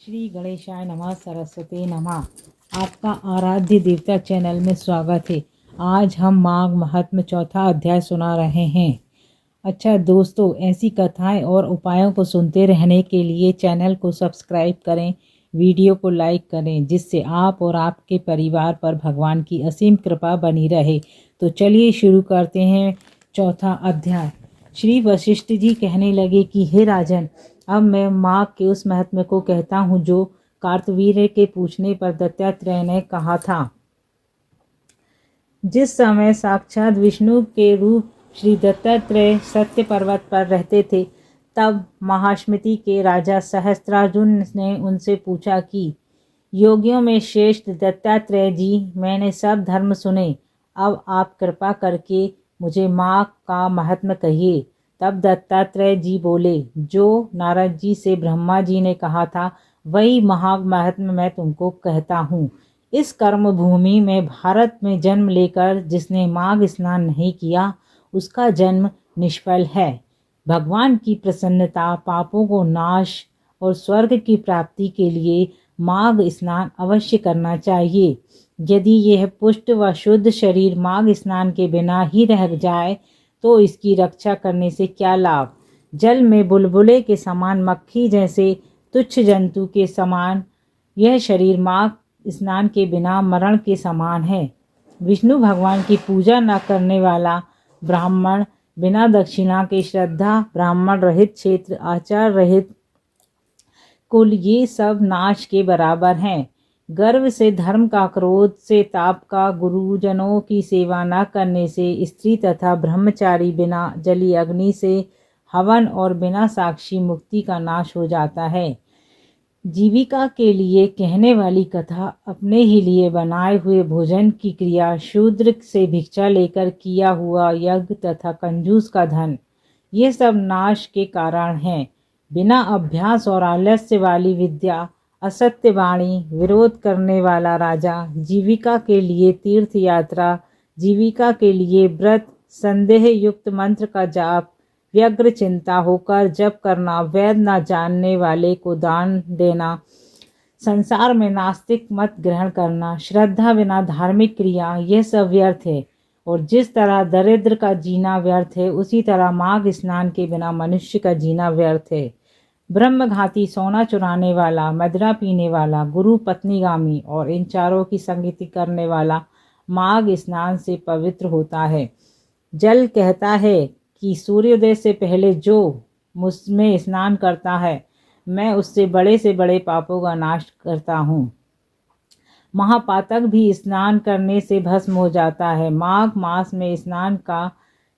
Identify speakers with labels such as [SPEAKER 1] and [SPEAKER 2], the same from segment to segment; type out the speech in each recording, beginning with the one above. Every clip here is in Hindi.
[SPEAKER 1] श्री गणेशाय नमः, सरस्वती नमः। आपका आराध्य देवता चैनल में स्वागत है। आज हम माघ महात्म्य चौथा अध्याय सुना रहे हैं। अच्छा दोस्तों, ऐसी कथाएं और उपायों को सुनते रहने के लिए चैनल को सब्सक्राइब करें, वीडियो को लाइक करें, जिससे आप और आपके परिवार पर भगवान की असीम कृपा बनी रहे। तो चलिए शुरू करते हैं चौथा अध्याय। श्री वशिष्ठ जी कहने लगे कि हे राजन, अब मैं माँ के उस महात्म्य को कहता हूँ जो कार्तवीर्य के पूछने पर दत्तात्रेय ने कहा था। जिस समय साक्षात विष्णु के रूप श्री दत्तात्रेय सत्य पर्वत पर रहते थे, तब महाश्मति के राजा सहस्त्रार्जुन ने उनसे पूछा कि योगियों में श्रेष्ठ दत्तात्रेय जी, मैंने सब धर्म सुने, अब आप कृपा करके मुझे माँ का महात्म्य कहिए। तब दत्तात्रेय जी बोले, जो नारद जी से ब्रह्मा जी ने कहा था, वही महात्म्य मैं तुमको कहता हूँ। इस कर्म भूमि में भारत में जन्म लेकर जिसने माघ स्नान नहीं किया, उसका जन्म निष्फल है। भगवान की प्रसन्नता, पापों को नाश और स्वर्ग की प्राप्ति के लिए माघ स्नान अवश्य करना चाहिए। यदि यह पुष्ट व शुद्ध शरीर माघ स्नान के बिना ही रह जाए तो इसकी रक्षा करने से क्या लाभ। जल में बुलबुले के समान, मक्खी जैसे तुच्छ जंतु के समान यह शरीर माघ स्नान के बिना मरण के समान है। विष्णु भगवान की पूजा न करने वाला ब्राह्मण, बिना दक्षिणा के श्रद्धा, ब्राह्मण रहित क्षेत्र, आचार रहित कुल, ये सब नाश के बराबर हैं। गर्व से, धर्म का, क्रोध से, ताप का, गुरुजनों की सेवा न करने से, स्त्री तथा ब्रह्मचारी बिना जली अग्नि से हवन और बिना साक्षी मुक्ति का नाश हो जाता है। जीविका के लिए कहने वाली कथा, अपने ही लिए बनाए हुए भोजन की क्रिया, शूद्र से भिक्षा लेकर किया हुआ यज्ञ तथा कंजूस का धन, ये सब नाश के कारण हैं। बिना अभ्यास और आलस्य वाली विद्या, असत्य वाणी, विरोध करने वाला राजा, जीविका के लिए तीर्थ यात्रा, जीविका के लिए व्रत, संदेह युक्त मंत्र का जाप, व्यग्र चिंता होकर जप करना, वेद न जानने वाले को दान देना, संसार में नास्तिक मत ग्रहण करना, श्रद्धा बिना धार्मिक क्रिया, यह सब व्यर्थ है। और जिस तरह दरिद्र का जीना व्यर्थ है, उसी तरह माघ स्नान के बिना मनुष्य का जीना व्यर्थ है। ब्रह्मघाती, सोना चुराने वाला, मदिरा पीने वाला, गुरु पत्नीगामी और इन चारों की संगति करने वाला माघ स्नान से पवित्र होता है। जल कहता है कि सूर्योदय से पहले जो मुझमें स्नान करता है, मैं उससे बड़े से बड़े पापों का नाश करता हूँ। महापातक भी स्नान करने से भस्म हो जाता है। माघ मास में स्नान का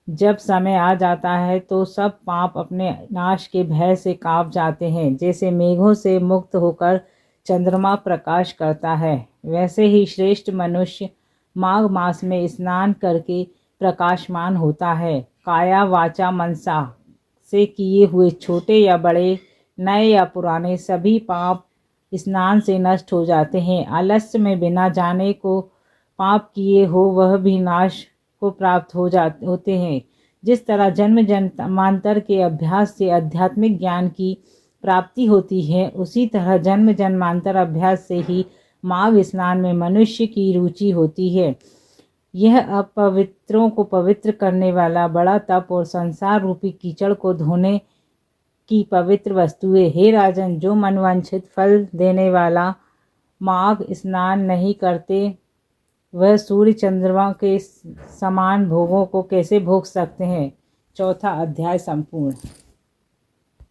[SPEAKER 1] जब समय आ जाता है तो सब पाप अपने नाश के भय से कांप जाते हैं। जैसे मेघों से मुक्त होकर चंद्रमा प्रकाश करता है, वैसे ही श्रेष्ठ मनुष्य माघ मास में स्नान करके प्रकाशमान होता है। काया वाचा मनसा से किए हुए छोटे या बड़े, नए या पुराने, सभी पाप स्नान से नष्ट हो जाते हैं। आलस्य में बिना जाने को पाप किए हो वह भी नाश को प्राप्त होते हैं। जिस तरह जन्म जन्मांतर के अभ्यास से आध्यात्मिक ज्ञान की प्राप्ति होती है, उसी तरह जन्म जन्मांतर अभ्यास से ही माघ स्नान में मनुष्य की रुचि होती है। यह अपवित्रों को पवित्र करने वाला बड़ा तप और संसार रूपी कीचड़ को धोने की पवित्र वस्तु है। हे राजन, जो मनवांछित फल देने वाला माघ स्नान नहीं करते, वह सूर्य चंद्रमा के समान भोगों को कैसे भोग सकते हैं। चौथा अध्याय संपूर्ण।